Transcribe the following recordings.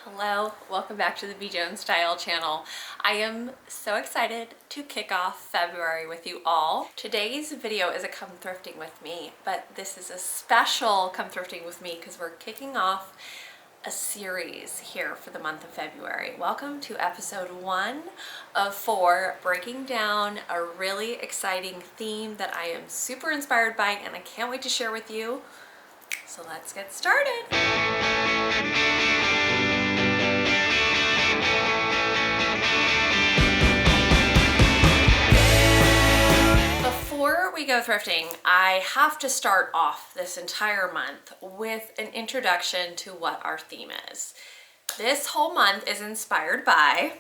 Hello, welcome back to the BJONESSTYLE channel. I am so excited to kick off February with you all. Today's video is a come thrifting with me, but this is a special come thrifting with me because we're kicking off a series here for the month of February. Welcome to episode 1 of 4, breaking down a really exciting theme that I am super inspired by and I can't wait to share with you. So let's get started. Before we go thrifting, I have to start off this entire month with an introduction to what our theme is. This whole month is inspired by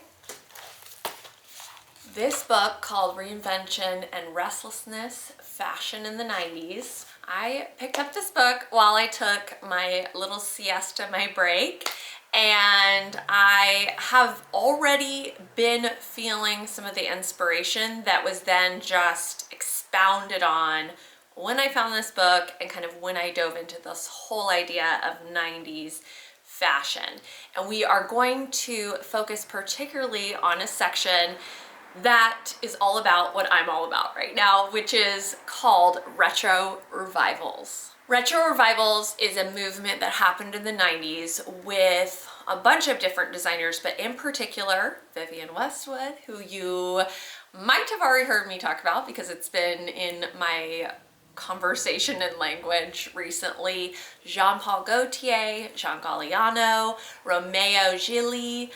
this book called Reinvention and Restlessness, Fashion in the 90s. I picked up this book while I took my little siesta, my break, and I have already been feeling some of the inspiration that was then just expounded on when I found this book and kind of when I dove into this whole idea of 90s fashion. And we are going to focus particularly on a section that is all about what I'm all about right now, which is called retro revivals. Retro revivals is a movement that happened in the 90s with a bunch of different designers, but in particular, Vivienne Westwood, who you might have already heard me talk about because it's been in my conversation and language recently. Paul Gaultier, Galliano, Romeo Gigli,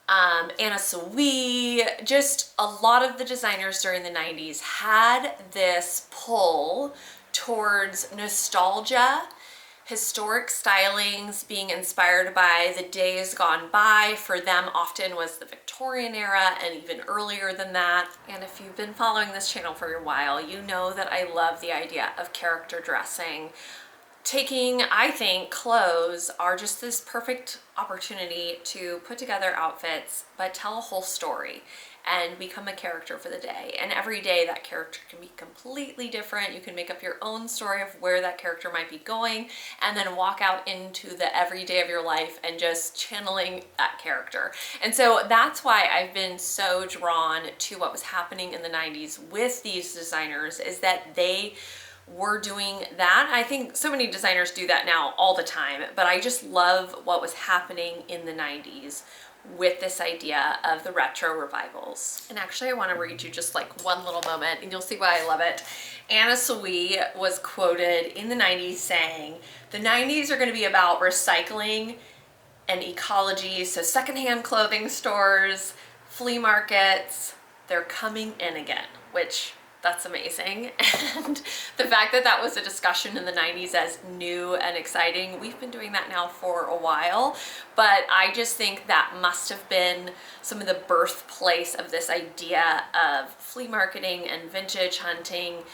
Anna Sui, just a lot of the designers during the 90s had this pull towards nostalgia, historic stylings, being inspired by the days gone by. For them often was the Victorian era and even earlier than that. And if you've been following this channel for a while, you know that I love the idea of character dressing. Taking, I think, clothes are just this perfect opportunity to put together outfits, but tell a whole story and become a character for the day. And every day that character can be completely different. You can make up your own story of where that character might be going and then walk out into the everyday of your life and just channeling that character. And so that's why I've been so drawn to what was happening in the 90s with these designers, is that they were doing that. I think so many designers do that now all the time, but I just love what was happening in the 90s with this idea of the retro revivals. And actually I want to read you just like one little moment and you'll see why I love it. Anna Sui was quoted in the 90s saying, "The 90s are going to be about recycling and ecology, so secondhand clothing stores, flea markets, they're coming in again," which that's amazing. And the fact that that was a discussion in the 90s as new and exciting, we've been doing that now for a while, but I just think that must have been some of the birthplace of this idea of flea marketing and vintage hunting,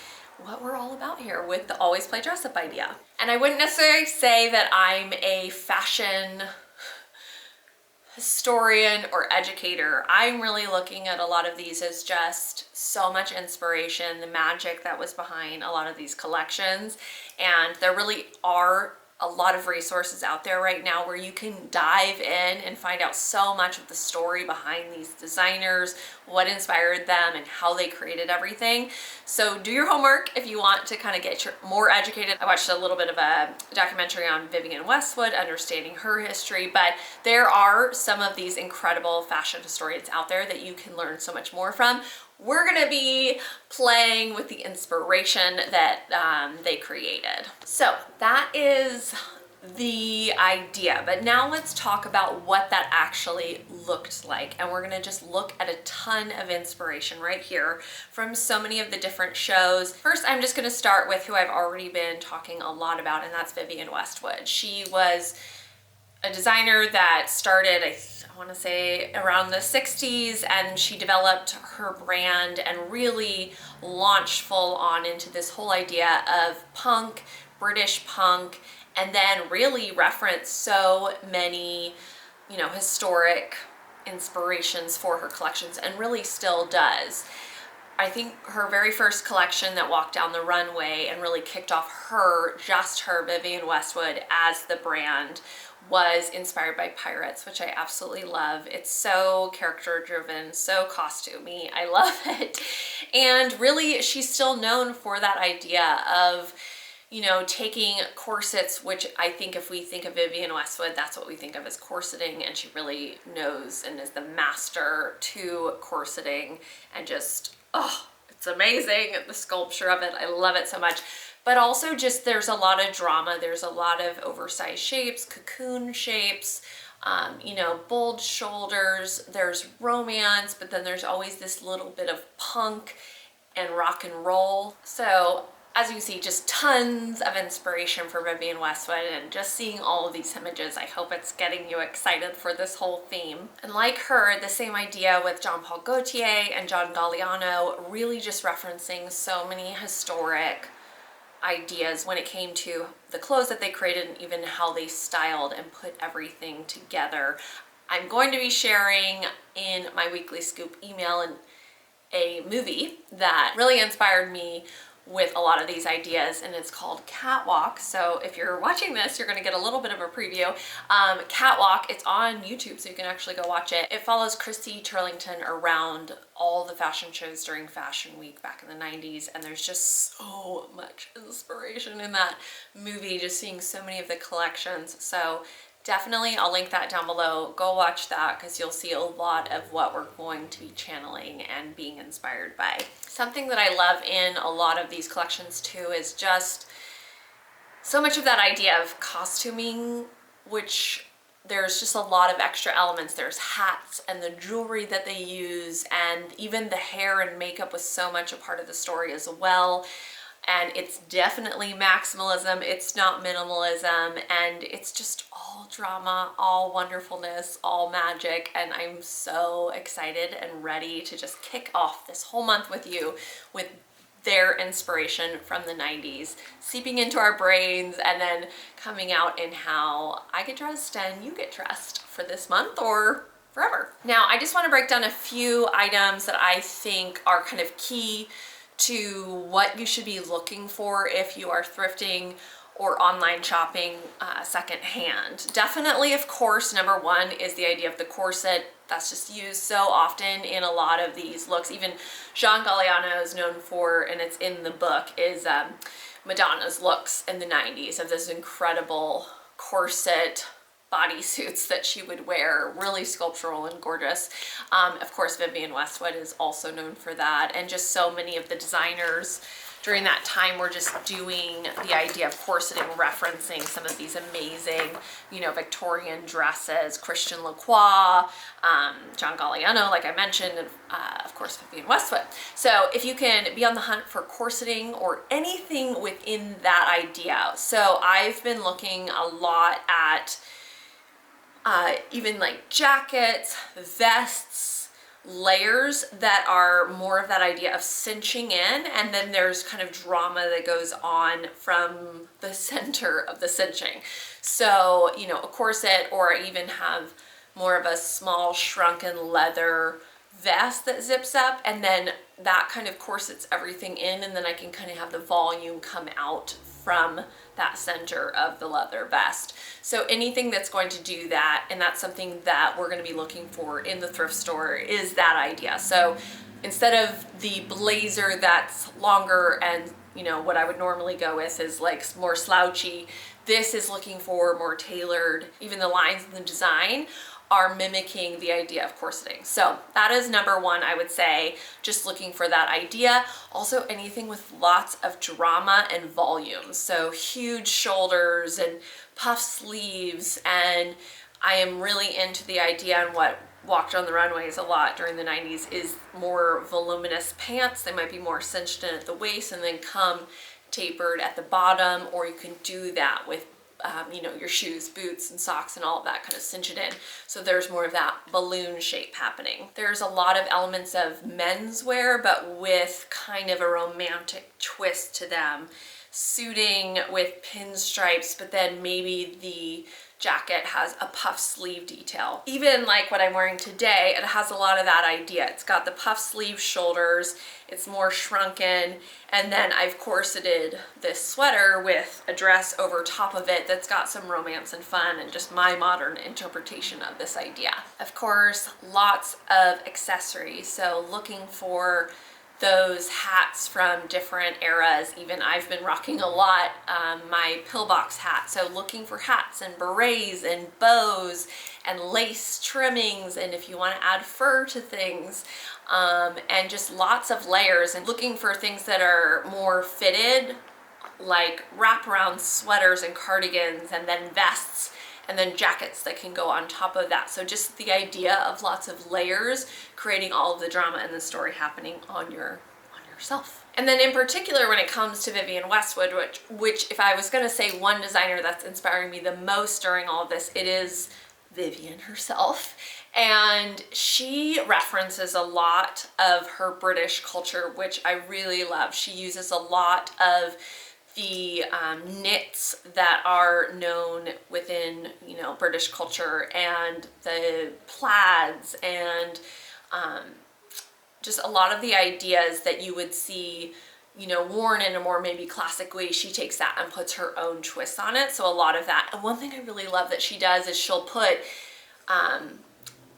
what we're all about here with the always play dress up idea. And I wouldn't necessarily say that I'm a fashion historian or educator. I'm really looking at a lot of these as just so much inspiration, the magic that was behind a lot of these collections. And there really are a lot of resources out there right now where you can dive in and find out so much of the story behind these designers, what inspired them and how they created everything. So do your homework if you want to kind of get more educated. I watched a little bit of a documentary on Vivienne Westwood, understanding her history, but there are some of these incredible fashion historians out there that you can learn so much more from. We're gonna be playing with the inspiration that they created. So that is the idea, but now let's talk about what that actually looked like. And we're gonna just look at a ton of inspiration right here from so many of the different shows. First, I'm just gonna start with who I've already been talking a lot about, and that's Vivienne Westwood. She was a designer that started, I want to say, around the 60s, and she developed her brand and really launched full on into this whole idea of punk, British punk, and then really referenced so many, you know, historic inspirations for her collections and really still does. I think her very first collection that walked down the runway and really kicked off her, just her, Vivienne Westwood, as the brand was inspired by pirates, which I absolutely love. It's so character driven, so costumey. I love it. And really, she's still known for that idea of, you know, taking corsets, which I think if we think of Vivienne Westwood, that's what we think of as corseting, and she really knows and is the master to corseting, and just, oh, it's amazing, the sculpture of it. I love it so much. But also just there's a lot of drama. There's a lot of oversized shapes, cocoon shapes, you know, bold shoulders. There's romance, but then there's always this little bit of punk and rock and roll. So as you see, just tons of inspiration for Vivienne Westwood, and just seeing all of these images, I hope it's getting you excited for this whole theme. And like her, the same idea with Paul Gaultier and Galliano, really just referencing so many historic ideas when it came to the clothes that they created and even how they styled and put everything together. I'm going to be sharing in my weekly scoop email a movie that really inspired me with a lot of these ideas, and it's called Catwalk. So if you're watching this, you're going to get a little bit of a preview. Catwalk, it's on YouTube, so you can actually go watch it. It follows Christy Turlington around all the fashion shows during Fashion Week back in the 90s, and there's just so much inspiration in that movie, just seeing so many of the collections. So definitely, I'll link that down below. Go watch that, because you'll see a lot of what we're going to be channeling and being inspired by. Something that I love in a lot of these collections too is just so much of that idea of costuming, which there's just a lot of extra elements. There's hats and the jewelry that they use, and even the hair and makeup was so much a part of the story as well. And it's definitely maximalism, it's not minimalism, and it's just all drama, all wonderfulness, all magic, and I'm so excited and ready to just kick off this whole month with you with their inspiration from the 90s, seeping into our brains and then coming out in how I get dressed and you get dressed for this month or forever. Now, I just want to break down a few items that I think are kind of key to what you should be looking for if you are thrifting or online shopping secondhand. Definitely, of course, number one is the idea of the corset. That's just used so often in a lot of these looks. Even Jean Galliano is known for, and it's in the book, is Madonna's looks in the 90s of this incredible corset bodysuits that she would wear, really sculptural and gorgeous. Of course, Vivienne Westwood is also known for that, and just so many of the designers during that time were just doing the idea of corseting, referencing some of these amazing, you know, Victorian dresses, Christian Lacroix, John Galliano, like I mentioned, and of course, Vivienne Westwood. So if you can be on the hunt for corseting or anything within that idea. So I've been looking a lot at even like jackets, vests, layers that are more of that idea of cinching in, and then there's kind of drama that goes on from the center of the cinching. So, you know, a corset, or even have more of a small shrunken leather vest that zips up, and then that kind of corsets everything in, and then I can kind of have the volume come out from that center of the leather vest. So anything that's going to do that, and that's something that we're going to be looking for in the thrift store, is that idea. So instead of the blazer that's longer and, you know, what I would normally go with is like more slouchy, this is looking for more tailored. Even the lines in the design are mimicking the idea of corseting. So that is number one, I would say, just looking for that idea. Also anything with lots of drama and volume. So huge shoulders and puff sleeves, and I am really into the idea, and what walked on the runways a lot during the 90s is more voluminous pants. They might be more cinched in at the waist and then come tapered at the bottom, or you can do that with you know, your shoes, boots, and socks and all of that, kind of cinch it in. So there's more of that balloon shape happening. There's a lot of elements of menswear, but with kind of a romantic twist to them. Suiting with pinstripes, but then maybe the jacket has a puff sleeve detail. Even like what I'm wearing today, it has a lot of that idea. It's got the puff sleeve shoulders, it's more shrunken, and then I've corseted this sweater with a dress over top of it that's got some romance and fun and just my modern interpretation of this idea. Of course, lots of accessories, so looking for those hats from different eras. Even I've been rocking a lot my pillbox hat, so looking for hats and berets and bows and lace trimmings, and if you want to add fur to things, and just lots of layers, and looking for things that are more fitted, like wraparound sweaters and cardigans, and then vests, and then jackets that can go on top of that. So just the idea of lots of layers, creating all of the drama and the story happening on yourself. And then in particular, when it comes to Vivienne Westwood, which if I was gonna say one designer that's inspiring me the most during all of this, it is Vivienne herself. And she references a lot of her British culture, which I really love. She uses a lot of the knits that are known within, you know, British culture, and the plaids, and just a lot of the ideas that you would see, you know, worn in a more maybe classic way. She takes that and puts her own twist on it. So a lot of that. And one thing I really love that she does is she'll put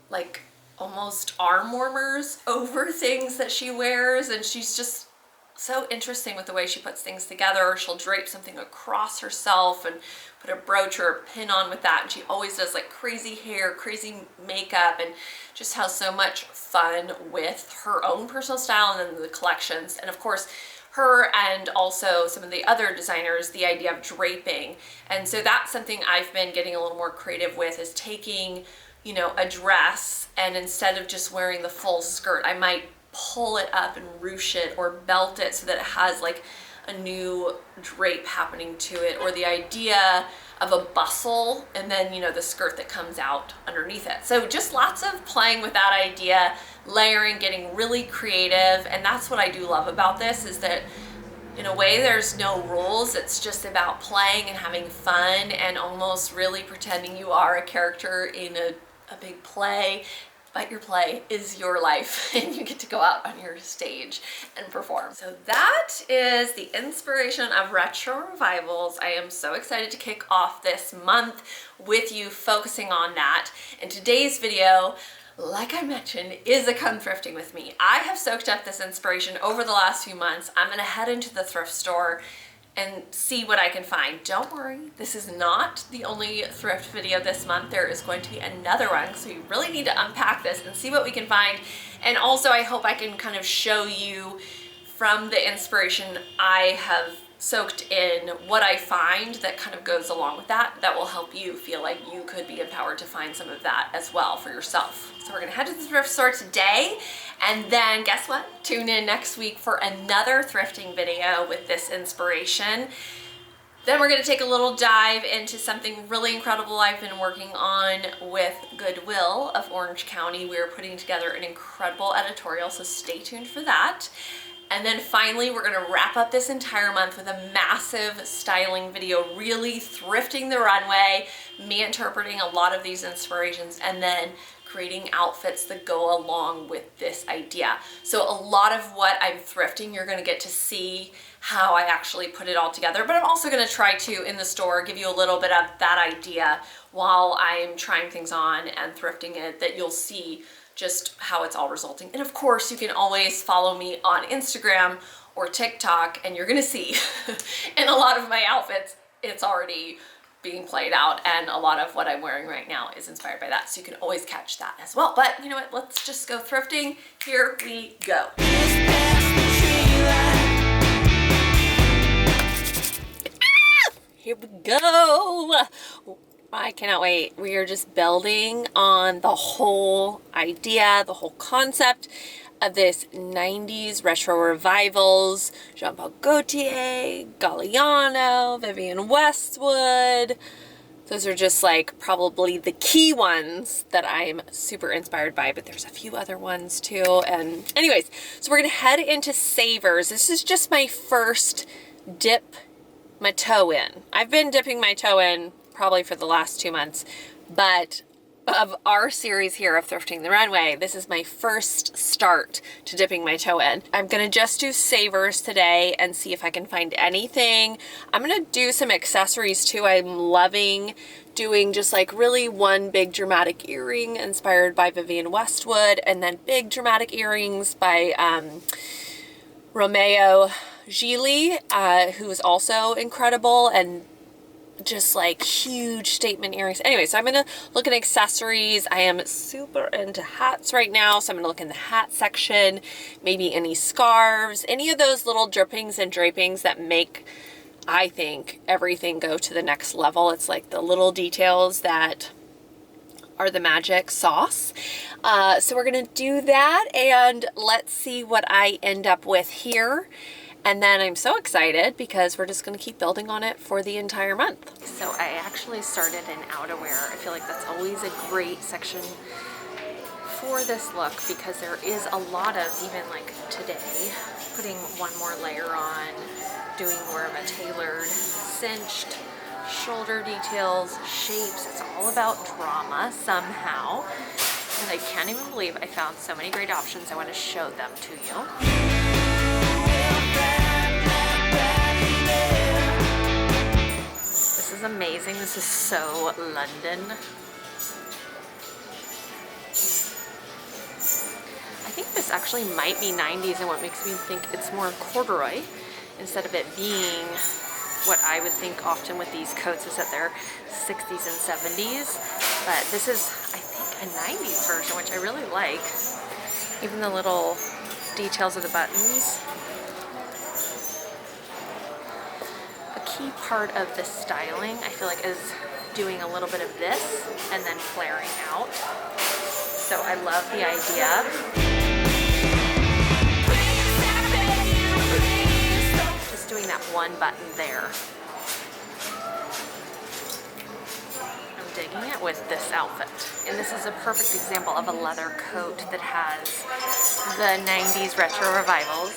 like almost arm warmers over things that she wears, and she's just so interesting with the way she puts things together. Or she'll drape something across herself and put a brooch or a pin on with that, and she always does like crazy hair, crazy makeup, and just has so much fun with her own personal style and then the collections. And of course, her and also some of the other designers, the idea of draping. And so that's something I've been getting a little more creative with, is taking, you know, a dress, and instead of just wearing the full skirt, I might pull it up and ruche it or belt it so that it has like a new drape happening to it, or the idea of a bustle and then, you know, the skirt that comes out underneath it. So just lots of playing with that idea, layering, getting really creative. And that's what I do love about this, is that in a way there's no rules. It's just about playing and having fun, and almost really pretending you are a character in a big play. But your play is your life, and you get to go out on your stage and perform. So that is the inspiration of retro revivals. I am so excited to kick off this month with you, focusing on that. And today's video, like I mentioned, is a come thrifting with me. I have soaked up this inspiration over the last few months. I'm gonna head into the thrift store and see what I can find. Don't worry, this is not the only thrift video this month. There is going to be another one, so you really need to unpack this and see what we can find. And also, I hope I can kind of show you from the inspiration I have soaked in what I find that kind of goes along with that, that will help you feel like you could be empowered to find some of that as well for yourself. So we're gonna head to the thrift store today, and then guess what? Tune in next week for another thrifting video with this inspiration. Then we're gonna take a little dive into something really incredible I've been working on with Goodwill of Orange County. We're putting together an incredible editorial, so stay tuned for that. And then finally, we're gonna wrap up this entire month with a massive styling video, really thrifting the runway, me interpreting a lot of these inspirations, and then creating outfits that go along with this idea. So a lot of what I'm thrifting, you're gonna get to see how I actually put it all together, but I'm also gonna try to, in the store, give you a little bit of that idea while I'm trying things on and thrifting it, that you'll see just how it's all resulting. And of course, you can always follow me on Instagram or TikTok, and you're gonna see in a lot of my outfits, it's already being played out, and a lot of what I'm wearing right now is inspired by that. So you can always catch that as well. But you know what, let's just go thrifting. Here we go. Here we go. I cannot wait. We are just building on the whole idea, the whole concept of this 90s retro revivals. Paul Gaultier, Galliano, Vivienne Westwood. Those are just like probably the key ones that I'm super inspired by, but there's a few other ones too. And anyways, so we're gonna head into Savers. This is just my first dip my toe in. I've been dipping my toe in probably for the last 2 months, but of our series here of Thrifting the Runway, this is my first start to dipping my toe in. I'm gonna just do savers today and see if I can find anything. I'm gonna do some accessories too. I'm loving doing just like really one big dramatic earring inspired by Vivienne Westwood, and then big dramatic earrings by Romeo Gigli, who's also incredible, and just like huge statement earrings. Anyway, so I'm gonna look at accessories. I am super into hats right now, so I'm gonna look in the hat section, maybe any scarves, any of those little drippings and drapings that make, I think, everything go to the next level. It's like the little details that are the magic sauce. So we're gonna do that, and let's see what I end up with here. And then I'm so excited because we're just gonna keep building on it for the entire month. So I actually started in outerwear. I feel like that's always a great section for this look because there is a lot of, even like today, putting one more layer on, doing more of a tailored, cinched, shoulder details, shapes. It's all about drama somehow. And I can't even believe I found so many great options. I want to show them to you. This is amazing. This is so London. I think this actually might be 90s, and what makes me think it's more corduroy instead of it being what I would think often with these coats is that they're 60s and 70s. But this is, I think, a 90s version, which I really like. Even the little details of the buttons. A key part of this styling, I feel like, is doing a little bit of this and then flaring out. So I love the idea. Just doing that one button there. I'm digging it with this outfit. And this is a perfect example of a leather coat that has the 90s retro revivals.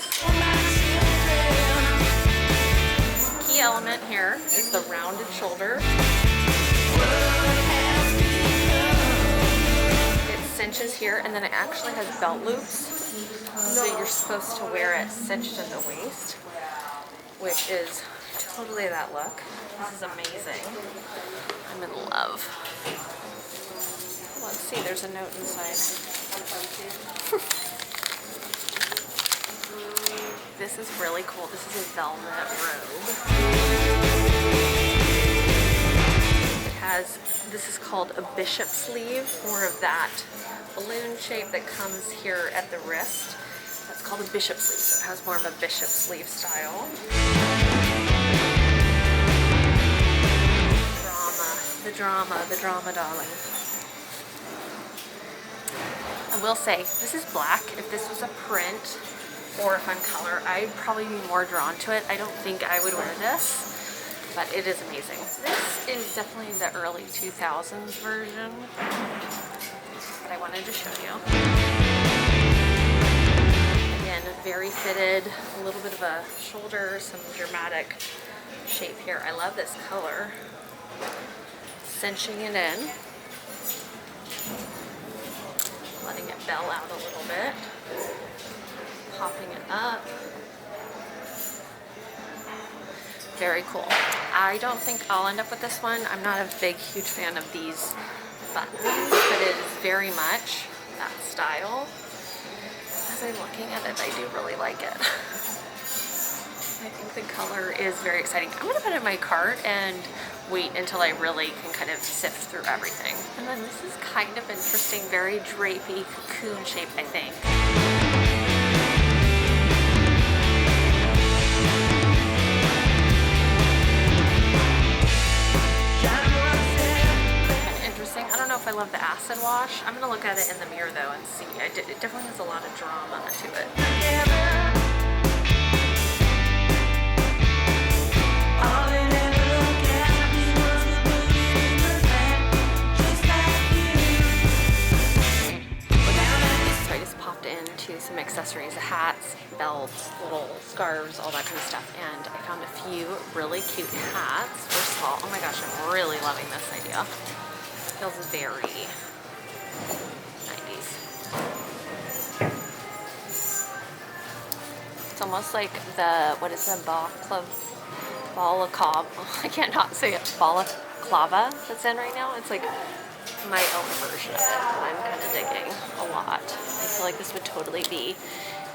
Key element here is the rounded shoulder. It cinches here, and then it actually has belt loops. So you're supposed to wear it cinched at the waist, which is totally that look. This is amazing. I'm in love. Let's see, there's a note inside. This is really cool. This is a velvet robe. It has, this is called a bishop sleeve, more of that balloon shape that comes here at the wrist. That's called a bishop sleeve, so it has more of a bishop sleeve style. The drama, darling. I will say, this is black. If this was a print or a fun color, I'd probably be more drawn to it. I don't think I would wear this, but it is amazing. This is definitely the early 2000s version that I wanted to show you. Again, very fitted, a little bit of a shoulder, some dramatic shape here. I love this color. Cinching it in, letting it bell out a little bit, popping it up. Very cool. I don't think I'll end up with this one. I'm not a huge fan of these buttons, but it is very much that style. As I'm looking at it, I do really like it. I think the color is very exciting. I'm gonna put it in my cart and wait until I really can kind of sift through everything. And then this is kind of interesting, very drapey, cocoon shape, I think. Kind of interesting. I don't know if I love the acid wash. I'm gonna look at it in the mirror though and see. It definitely has a lot of drama to it. Into some accessories, hats, belts, little scarves, all that kind of stuff. And I found a few really cute hats. First of all, oh my gosh, I'm really loving this idea. Feels very 90s. It's almost like the, what is the balaclava? I can't not say it. Balaclava that's in right now. It's like my own version of it that I'm kind of digging a lot. I feel like this would totally be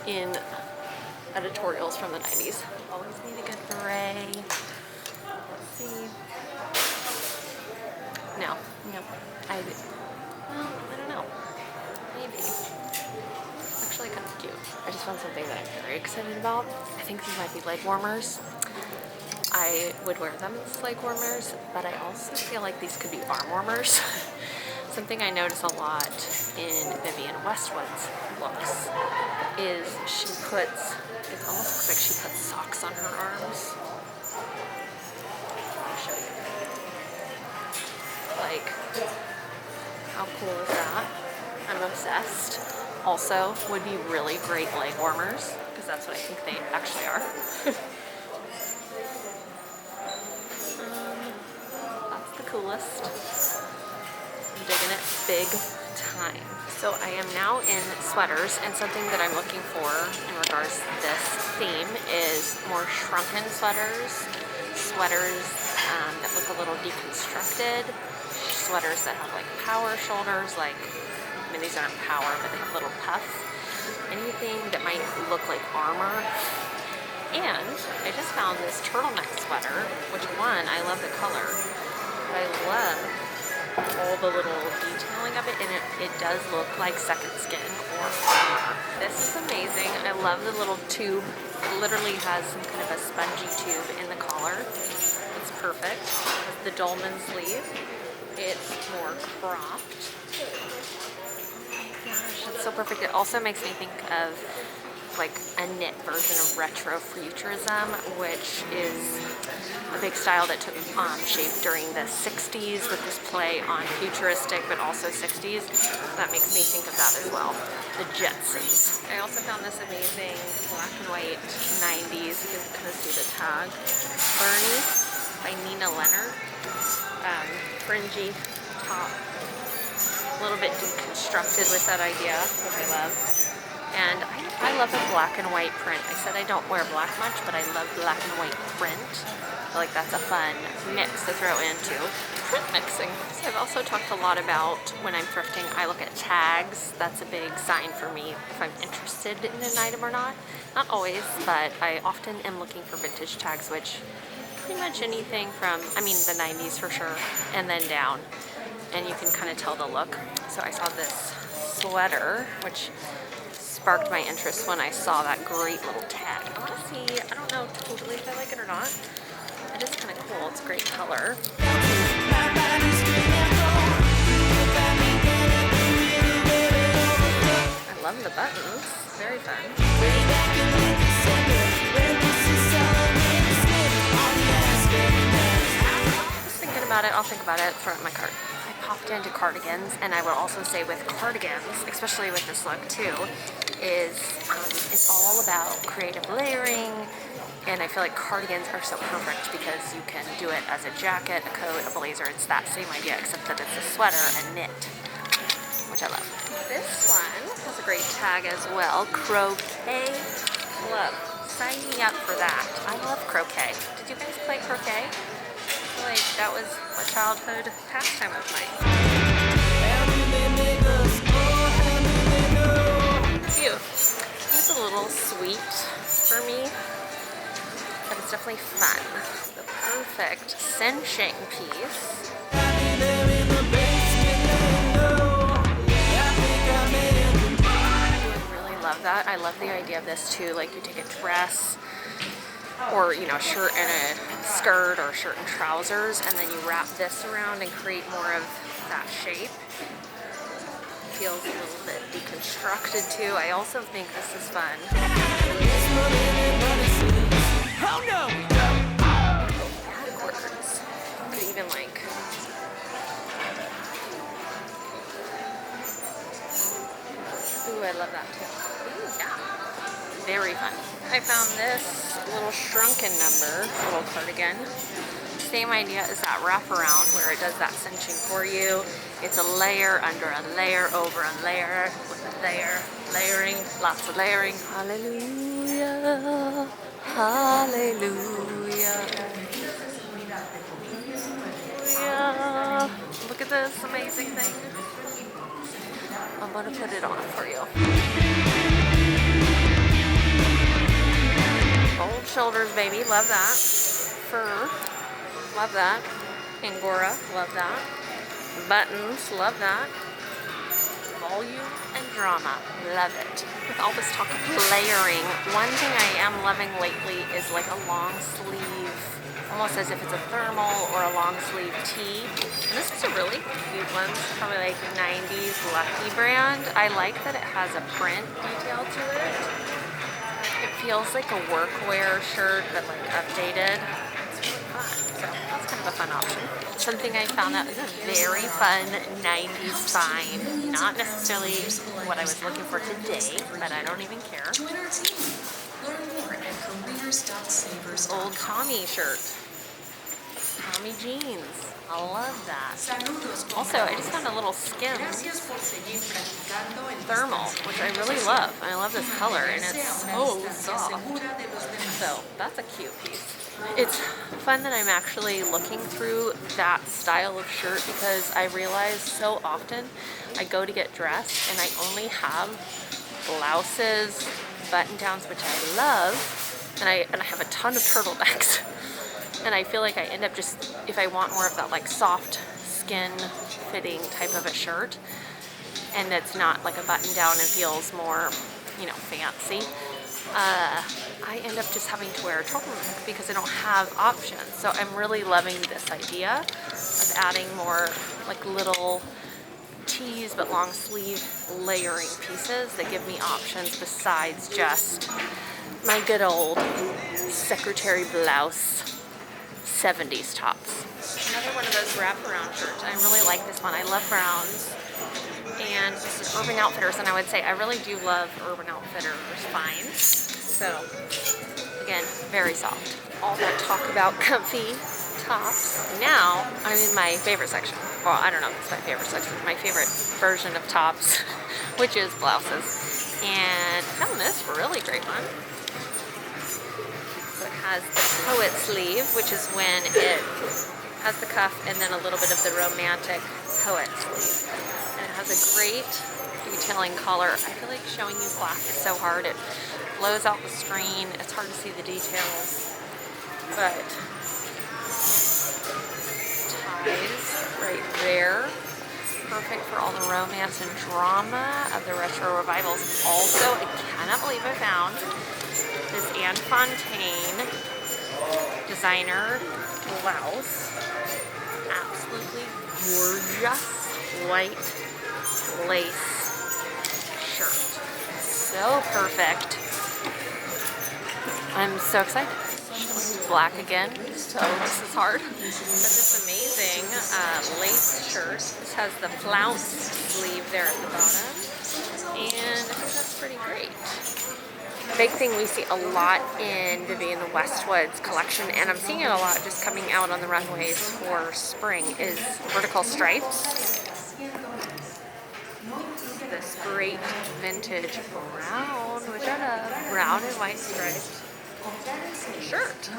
in editorials from the 90s. Always need a good beret. Let's see. No. I don't know. Maybe. Actually kind of cute. I just found something that I'm very excited about. I think these might be leg warmers. I would wear them as leg warmers, but I also feel like these could be arm warmers. Something I notice a lot in Vivienne Westwood's looks is she puts, it almost looks like she puts socks on her arms. I'll show you. Like, how cool is that? I'm obsessed. Also, would be really great leg warmers, because that's what I think they actually are. That's the coolest. I'm digging it big time. So I am now in sweaters, and something that I'm looking for in regards to this theme is more shrunken sweaters, that look a little deconstructed, sweaters that have like power shoulders, like, I mean these aren't power, but they have little puff, anything that might look like armor. And I just found this turtleneck sweater, which one, I love the color, but I love all the little detailing of it, and it does look like second skin or armor. This is amazing. I love the little tube. It literally has some kind of a spongy tube in the collar. It's perfect. It has the dolman sleeve. It's more cropped. Oh my gosh, it's so perfect. It also makes me think of like a knit version of retro futurism, which is a big style that took shape during the 60s with this play on futuristic but also 60s. So that makes me think of that as well. The Jetsons. I also found this amazing black and white 90s, you can kind of see the tag, Bernie by Nina Leonard. Fringy top, a little bit deconstructed with that idea, which I love. And I love a black and white print. I said I don't wear black much, but I love black and white print. I feel like that's a fun mix to throw into print mixing. So I've also talked a lot about when I'm thrifting, I look at tags. That's a big sign for me if I'm interested in an item or not. Not always, but I often am looking for vintage tags, which pretty much anything from, I mean the 90s for sure, and then down. And you can kind of tell the look. So I saw this sweater, which sparked my interest when I saw that great little tag. I want to see, I don't know totally if I like it or not. It is kind of cool. It's a great color. I love the buttons. Very fun. Just thinking about it, I'll think about it, throw it in my cart. I popped into cardigans, and I would also say with cardigans, especially with this look too, is it's all about creative layering, and I feel like cardigans are so perfect because you can do it as a jacket, a coat, a blazer. It's that same idea, except that it's a sweater and knit, which I love. This one has a great tag as well, croquet. Love. Sign me up for that. I love croquet. Did you guys play croquet? I feel like that was a childhood pastime of mine. Cute. It's a little sweet for me, but it's definitely fun. The perfect cinching piece. I really love that. I love the idea of this too. Like you take a dress, or you know, shirt and a skirt, or shirt and trousers, and then you wrap this around and create more of that shape. Feels a little bit deconstructed too. I also think this is fun. Oh no! Backwards. You could even like ooh, I love that too. Yeah, very fun. I found this little shrunken number, little cardigan. Same idea as that wraparound where it does that cinching for you. It's a layer under a layer over a layer with a layer, layering, lots of layering. Hallelujah, hallelujah. Hallelujah. Look at this amazing thing. I'm gonna put it on for you. Bold shoulders, baby, love that. Fur, love that. Angora, love that. Buttons, love that. Volume and drama, love it. With all this talk of layering, one thing I am loving lately is like a long sleeve, almost as if it's a thermal or a long sleeve tee. And this is a really cute one, probably like 90s Lucky brand. I like that it has a print detail to it. It feels like a workwear shirt, but like updated. It's really fun. So that's kind of a fun option. Something I found out is a very fun 90s find. Not necessarily what I was looking for today, but I don't even care. Old Tommy shirt. Tommy jeans. I love that. Also, I just found a little skim thermal, which I really love. I love this color, and it's so soft. So that's a cute piece. It's fun that I'm actually looking through that style of shirt because I realize so often I go to get dressed and I only have blouses, button-downs, which I love, and I have a ton of turtlenecks. And I feel like I end up just, if I want more of that like soft skin fitting type of a shirt, and it's not like a button down and feels more, you know, fancy, I end up just having to wear a turtleneck because I don't have options. So I'm really loving this idea of adding more like little tees but long sleeve layering pieces that give me options besides just my good old secretary blouse 70s tops. Another one of those wraparound shirts. I really like this one. I love browns. And this is Urban Outfitters, and I would say I really do love Urban Outfitters finds. So, again, very soft. All that talk about comfy tops. Now, I'm in my favorite section. Well, I don't know if it's my favorite section. My favorite version of tops, which is blouses. And I found this really great one. Has the poet sleeve, which is when it has the cuff and then a little bit of the romantic poet sleeve. And it has a great detailing collar. I feel like showing you black is so hard. It blows out the screen. It's hard to see the details. But ties right there. Perfect for all the romance and drama of the retro revivals. Also, I cannot believe I found this Anne Fontaine designer blouse. Absolutely gorgeous white lace shirt. So perfect. I'm so excited. Black again, so this is hard. But this amazing lace shirt. This has the flounce sleeve there at the bottom. And I think that's pretty great. A big thing we see a lot in Vivienne Westwood's collection, and I'm seeing it a lot just coming out on the runways for spring, is vertical stripes. This great vintage brown, which I love, brown and white stripes shirt.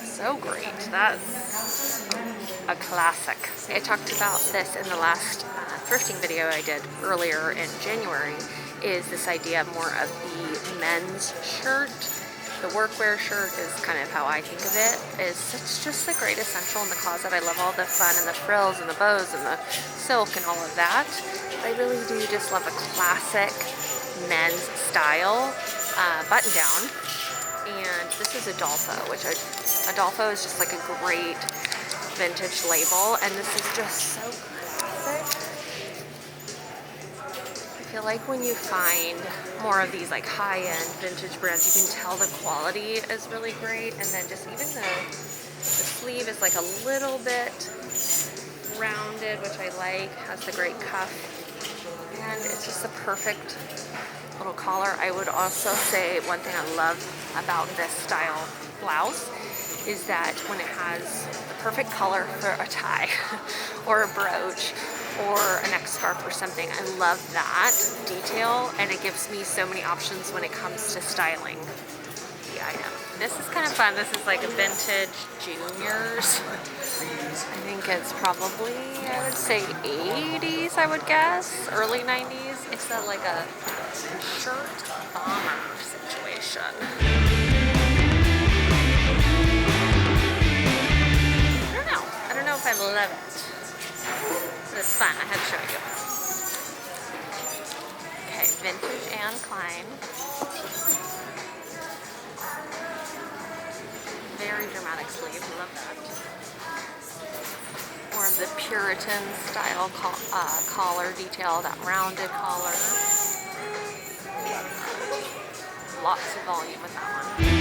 So great. That's a classic. I talked about this in the last thrifting video I did earlier in January, is this idea more of the men's shirt. The workwear shirt is kind of how I think of it. It's just a great essential in the closet. I love all the fun and the frills and the bows and the silk and all of that. But I really do just love a classic men's style button down. And this is Adolfo, which Adolfo is just like a great vintage label, and this is just so classic. I feel like when you find more of these like high-end vintage brands, you can tell the quality is really great, and then just even the sleeve is like a little bit rounded, which I like, has the great cuff. And it's just the perfect little collar. I would also say one thing I love about this style blouse is that when it has the perfect color for a tie or a brooch or a neck scarf or something, I love that detail, and it gives me so many options when it comes to styling the item. This is kind of fun. This is like a vintage juniors. I think it's probably, I would say 80s, I would guess, early 90s. It's like a shirt bomber situation. I don't know if I love it, but it's fun. I had to show you. Okay, vintage Anne Klein. Very dramatic sleeve. Love that. More of the Puritan style collar detail, that rounded collar. Lots of volume with that one.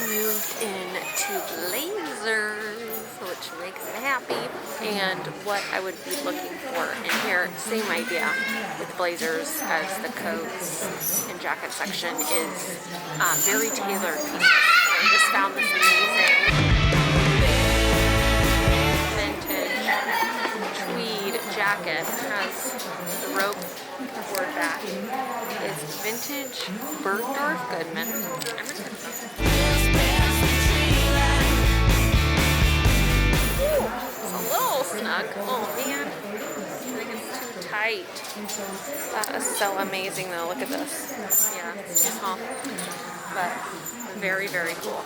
Moved into blazers, which makes me happy. And what I would be looking for in here, same idea with blazers as the coats and jacket section, is very tailored pieces. I just found this amazing vintage tweed jacket. It has the rope toward back. It's vintage Bergdorf Goodman. I'm just gonna it's a little snug. Oh man, I think it's too tight. That is so amazing though. Look at this. Yeah, it's too small, but very, very cool.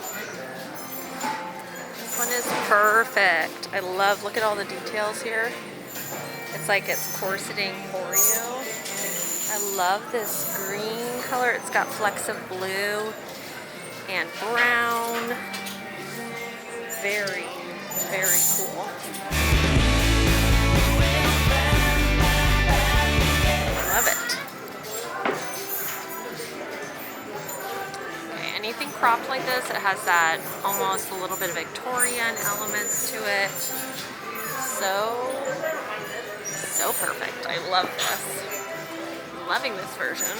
This one is perfect. I love, look at all the details here. It's like it's corseting for you. I love this green color. It's got flecks of blue and brown. Very, very cool. Love it. Okay, anything cropped like this, it has that almost a little bit of Victorian elements to it. So perfect. I love this. I'm loving this version.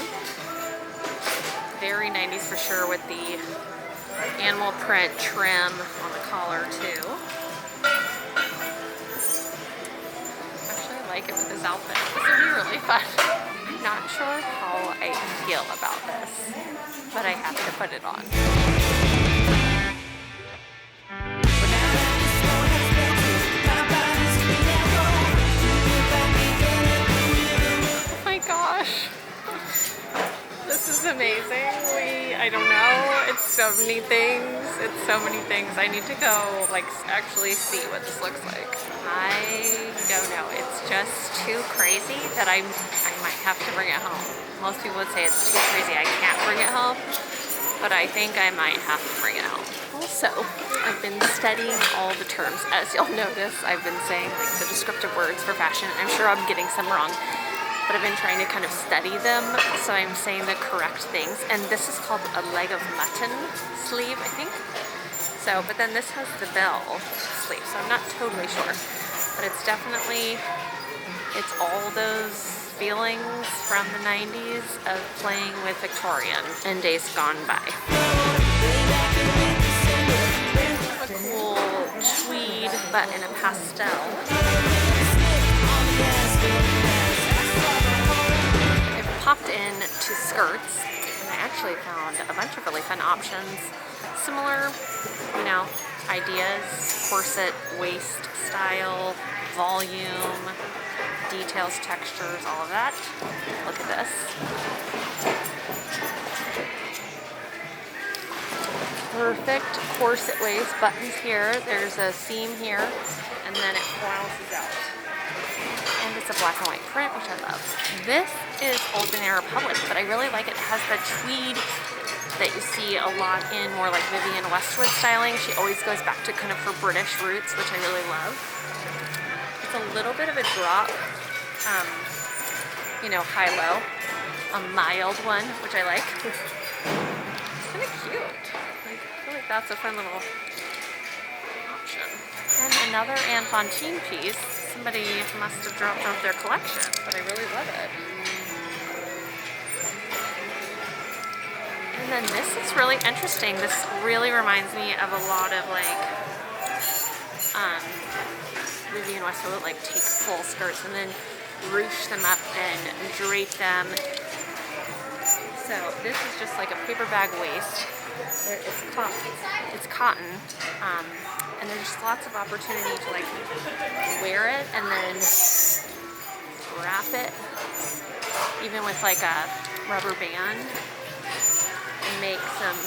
Very 90s for sure with the animal print trim on the collar too. Actually, I like it with this outfit. This would be really fun. I'm not sure how I feel about this, but I have to put it on. Oh my gosh. This is amazing. I don't know. It's so many things. It's so many things. I need to go like actually see what this looks like. I don't know. It's just too crazy that I might have to bring it home. Most people would say it's too crazy. I can't bring it home, but I think I might have to bring it home. Also, I've been studying all the terms. As you'll notice, I've been saying like the descriptive words for fashion. I'm sure I'm getting some wrong, but I've been trying to kind of study them, so I'm saying the correct things. And this is called a leg of mutton sleeve, I think. So, but then this has the bell sleeve, so I'm not totally sure. But it's definitely, it's all those feelings from the 90s of playing with Victorian and days gone by. A cool tweed, but in a pastel. Popped in to skirts, and I actually found a bunch of really fun options. Similar, you know, ideas, corset, waist style, volume, details, textures, all of that. Look at this. Perfect corset waist, buttons here, there's a seam here, and then it blouses out. And it's a black and white print, which I love. This is Ordinary Republic, but I really like it. It has the tweed that you see a lot in more like Vivienne Westwood styling. She always goes back to kind of her British roots, which I really love. It's a little bit of a drop, you know, high-low. A mild one, which I like. It's kind of cute. Like, I feel like that's a fun little option. And another Anne Fontaine piece. Somebody must have dropped off their collection, but I really love it. And then this is really interesting. This really reminds me of a lot of like Vivienne Westwood, like take full skirts and then ruche them up and drape them. So this is just like a paper bag waist. It's cotton, and there's just lots of opportunity to like wear it and then wrap it, even with like a rubber band, and make some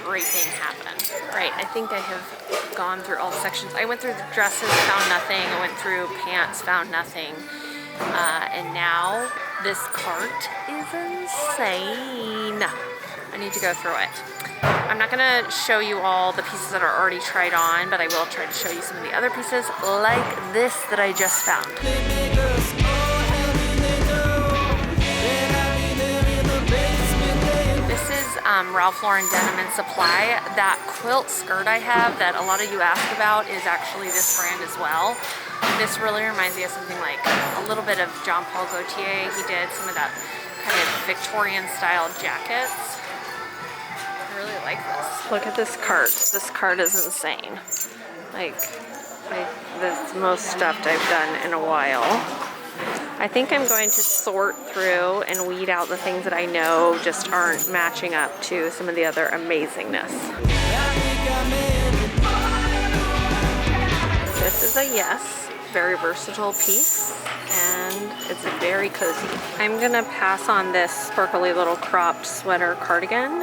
draping happen. Right, I think I have gone through all the sections. I went through the dresses, found nothing. I went through pants, found nothing. And now this cart is insane. I need to go through it. I'm not gonna show you all the pieces that are already tried on, but I will try to show you some of the other pieces like this that I just found. This is Ralph Lauren Denim and Supply. That quilt skirt I have that a lot of you ask about is actually this brand as well. This really reminds me of something like a little bit of Paul Gaultier. He did some of that kind of Victorian style jackets. I really like this. Look at this cart. This cart is insane. Like this most stuffed I've done in a while. I think I'm going to sort through and weed out the things that I know just aren't matching up to some of the other amazingness. This is a yes. Very versatile piece, and it's very cozy. I'm gonna pass on this sparkly little cropped sweater cardigan,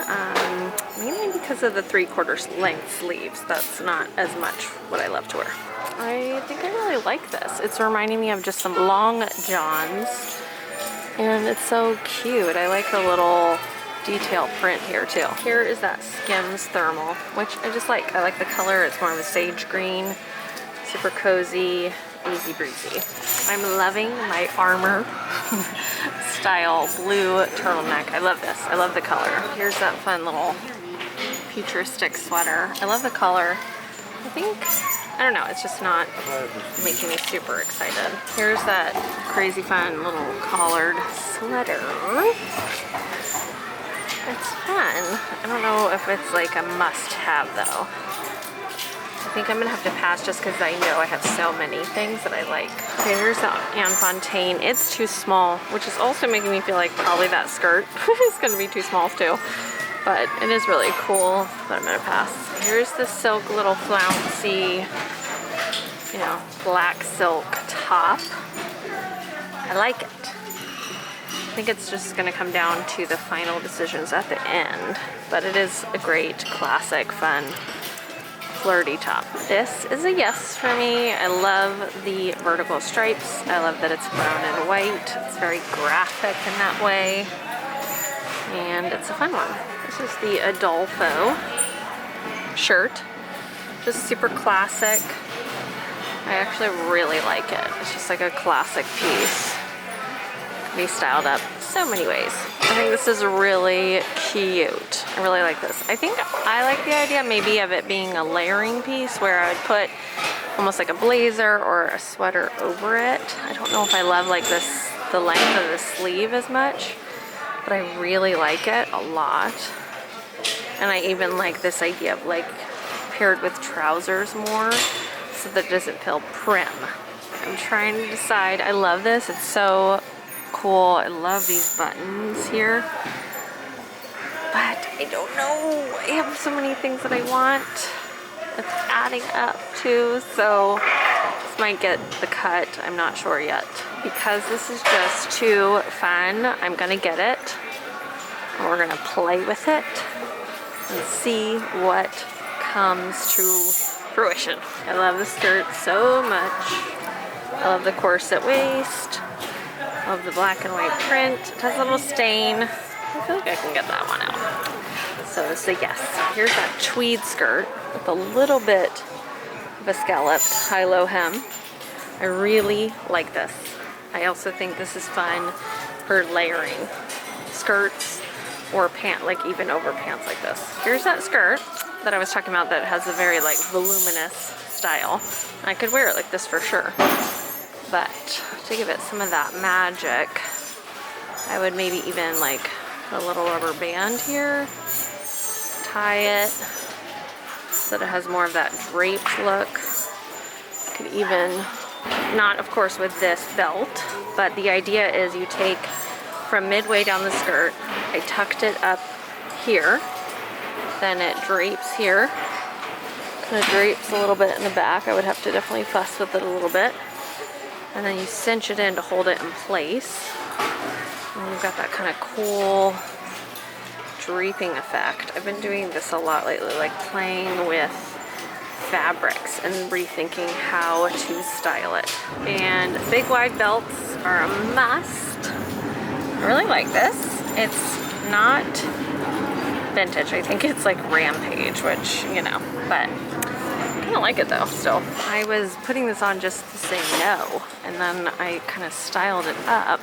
mainly because of the 3/4 length sleeves. That's not as much what I love to wear. I think I really like this. It's reminding me of just some long johns, and it's so cute. I like the little detail print here too. Here is that Skims thermal, which I just like. I like the color. It's more of a sage green, super cozy, easy breezy. I'm loving my armor style blue turtleneck. I love this. I love the color. Here's that fun little futuristic sweater. I love the color. I think, I don't know, it's just not making me super excited. Here's that crazy fun little collared sweater. It's fun. I don't know if it's like a must-have though. I think I'm gonna have to pass just because I know I have so many things that I like. Okay, here's the Anne Fontaine. It's too small, which is also making me feel like probably that skirt is gonna be too small too. But it is really cool, but I'm gonna pass. Here's the silk little flouncy, you know, black silk top. I like it. I think it's just gonna come down to the final decisions at the end, but it is a great, classic, fun, flirty top. This is a yes for me. I love the vertical stripes. I love that it's brown and white. It's very graphic in that way. And it's a fun one. This is the Adolfo shirt. Just super classic. I actually really like it. It's just like a classic piece. Can be styled up so many ways. I think this is really cute. I really like this. I think I like the idea maybe of it being a layering piece where I would put almost like a blazer or a sweater over it. I don't know if I love like this, the length of the sleeve as much, but I really like it a lot. And I even like this idea of like paired with trousers more so that it doesn't feel prim. I'm trying to decide. I love this. It's so cool. I love these buttons here. But I don't know. I have so many things that I want. It's adding up too. So this might get the cut. I'm not sure yet. Because this is just too fun, I'm gonna get it. And we're gonna play with it and see what comes to fruition. I love the skirt so much. I love the corset waist. I love the black and white print. It has a little stain. I feel like I can get that one out. So it's a yes. Here's that tweed skirt with a little bit of a scalloped high-low hem. I really like this. I also think this is fun for layering skirts or pant, like even over pants like this. Here's that skirt that I was talking about that has a very like voluminous style. I could wear it like this for sure. But to give it some of that magic, I would maybe even like a little rubber band here, tie it so that it has more of that draped look. Could even, not of course with this belt, but the idea is you take from midway down the skirt, I tucked it up here, then it drapes here, kind of drapes a little bit in the back. I would have to definitely fuss with it a little bit. And then you cinch it in to hold it in place. And you've got that kind of cool draping effect. I've been doing this a lot lately, like playing with fabrics and rethinking how to style it. And big wide belts are a must. I really like this. It's not vintage. I think it's like Rampage, which, you know, but I don't like it though still. I was putting this on just to say no, and then I kind of styled it up.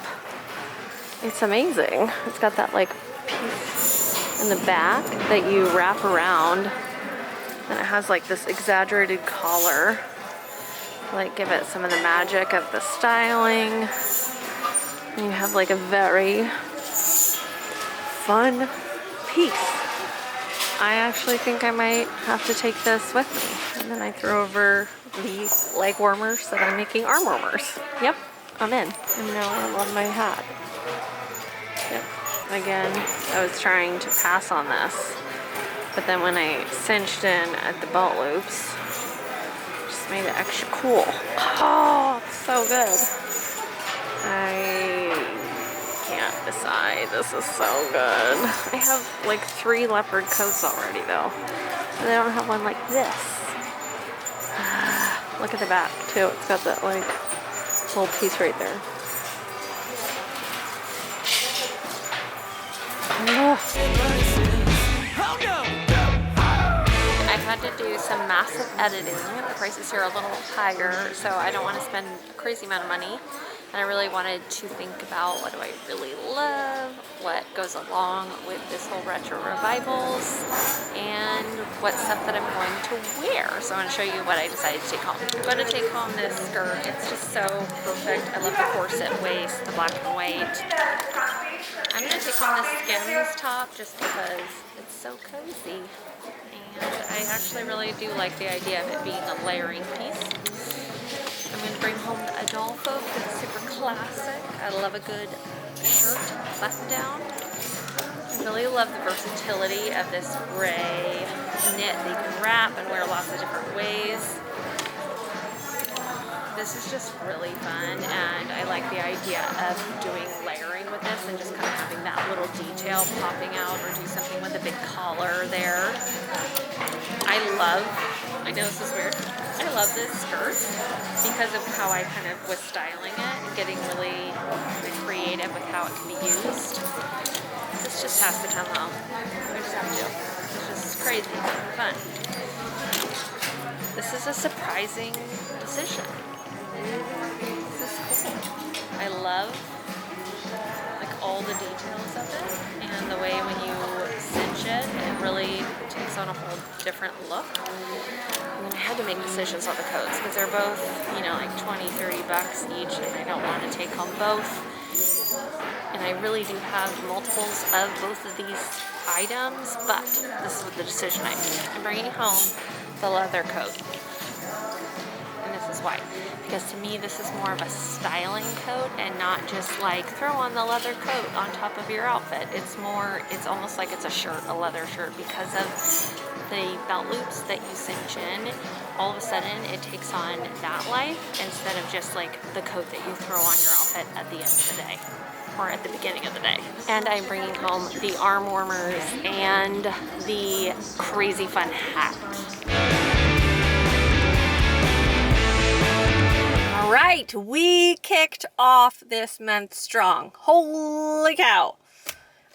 It's amazing. It's got that like piece in the back that you wrap around, and it has like this exaggerated collar, like give it some of the magic of the styling. And you have like a very fun piece. I actually think I might have to take this with me. And then I throw over the leg warmers that I'm making arm warmers. Yep, I'm in. And now I love my hat. Yep. Again, I was trying to pass on this, but then when I cinched in at the belt loops, just made it extra cool. Oh, it's so good. I can't decide. This is so good. I have like 3 leopard coats already though. And I don't have one like this. Look at the back too. It's got that like little piece right there. I've had to do some massive editing. The prices here are a little higher, so I don't want to spend a crazy amount of money. And I really wanted to think about what do I really love, what goes along with this whole retro revivals, and what stuff that I'm going to wear. So I want to show you what I decided to take home. I'm going to take home this skirt. It's just so perfect. I love the corset waist, the black and white. I'm going to take home this Skims top just because it's so cozy. And I actually really do like the idea of it being a layering piece. I'm going to bring home the Adolfo because it's super classic. I love a good shirt button down. I really love the versatility of this gray knit that you can wrap and wear lots of different ways. This is just really fun, and I like the idea of doing layering with this and just kind of having that little detail popping out, or do something with a big collar there. I know this is weird, I love this skirt because of how I kind of was styling it and getting really creative with how it can be used. This just has to come home. I just have to. It's just crazy, fun. This is a surprising decision. This is cool. I love like all the details of it, and the way when you cinch it, it really takes on a whole different look. I mean, I had to make decisions on the coats because they're both, you know, like 20, 30 bucks each, and I don't want to take home both. And I really do have multiples of both of these items, but this is the decision I made. I'm bringing home the leather coat. And this is why. Because to me, this is more of a styling coat and not just like throw on the leather coat on top of your outfit. It's more, it's almost like it's a shirt, a leather shirt, because of the belt loops that you cinch in. All of a sudden, it takes on that life instead of just like the coat that you throw on your outfit at the end of the day or at the beginning of the day. And I'm bringing home the arm warmers and the crazy fun hat. All right, we kicked off this month strong. Holy cow.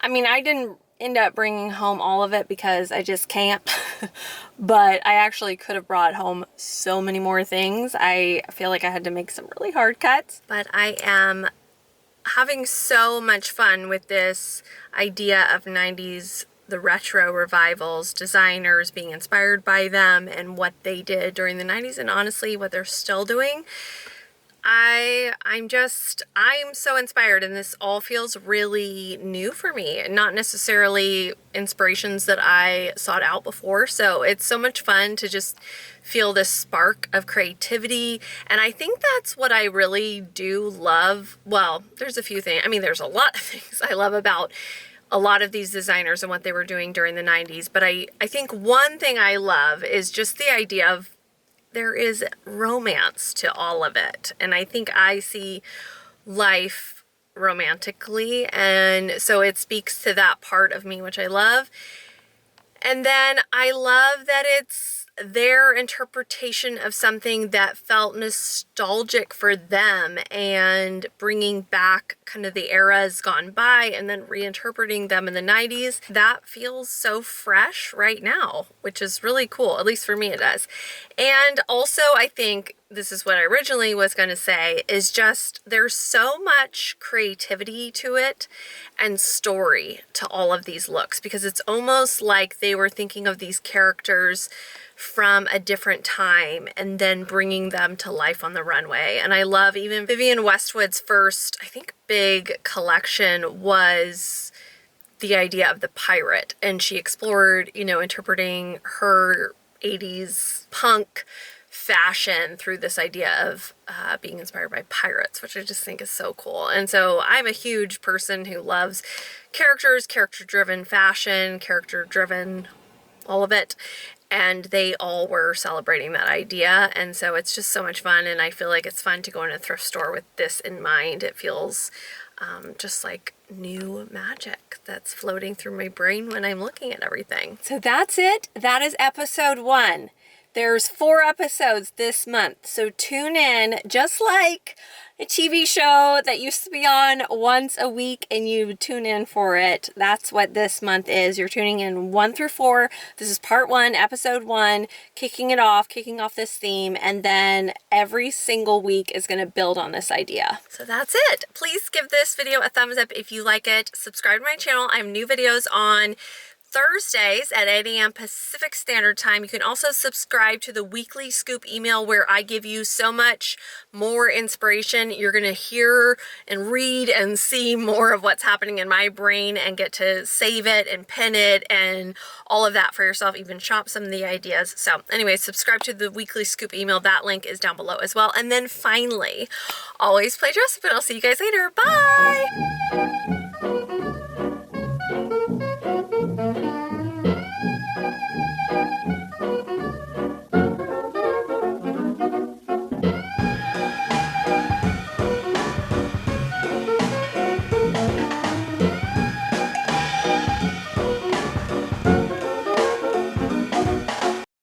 I mean, I didn't end up bringing home all of it because I just can't. But I actually could have brought home so many more things. I feel like I had to make some really hard cuts. But I am having so much fun with this idea of 90s the retro revivals, designers being inspired by them and what they did during the 90s and honestly what they're still doing. I'm so inspired, and this all feels really new for me, not necessarily inspirations that I sought out before. So it's so much fun to just feel this spark of creativity. And I think that's what I really do love. Well, there's a few things. I mean, there's a lot of things I love about a lot of these designers and what they were doing during the 90s. But I think one thing I love is just the idea of there is romance to all of it. And I think I see life romantically. And so it speaks to that part of me, which I love. And then I love that it's their interpretation of something that felt nostalgic for them and bringing back kind of the eras gone by and then reinterpreting them in the 90s. That feels so fresh right now, which is really cool. At least for me it does. And also I think this is what I originally was going to say, is just there's so much creativity to it and story to all of these looks, because it's almost like they were thinking of these characters from a different time and then bringing them to life on the runway. And I love even Vivienne Westwood's first, I think, big collection was the idea of the pirate, and she explored, you know, interpreting her 80s punk fashion through this idea of being inspired by pirates, which I just think is so cool. And so I'm a huge person who loves characters, character-driven fashion, character-driven all of it, and they all were celebrating that idea. And so it's just so much fun, and I feel like it's fun to go in a thrift store with this in mind. It feels just like new magic that's floating through my brain when I'm looking at everything. So that's it. That is episode 1. There's 4 episodes this month, so tune in, just like a TV show that used to be on once a week and you tune in for it. That's what this month is. You're tuning in 1 through 4. This is part 1, episode 1, kicking off this theme, and then every single week is going to build on this idea. So that's it. Please give this video a thumbs up if you like it. Subscribe to my channel. I have new videos on Thursdays at 8 a.m. Pacific Standard Time. You can also subscribe to the weekly scoop email where I give you so much more inspiration. You're going to hear and read and see more of what's happening in my brain and get to save it and pin it and all of that for yourself, even shop some of the ideas. So anyway, subscribe to the weekly scoop email. That link is down below as well. And then finally, always play dress up, and I'll see you guys later. Bye!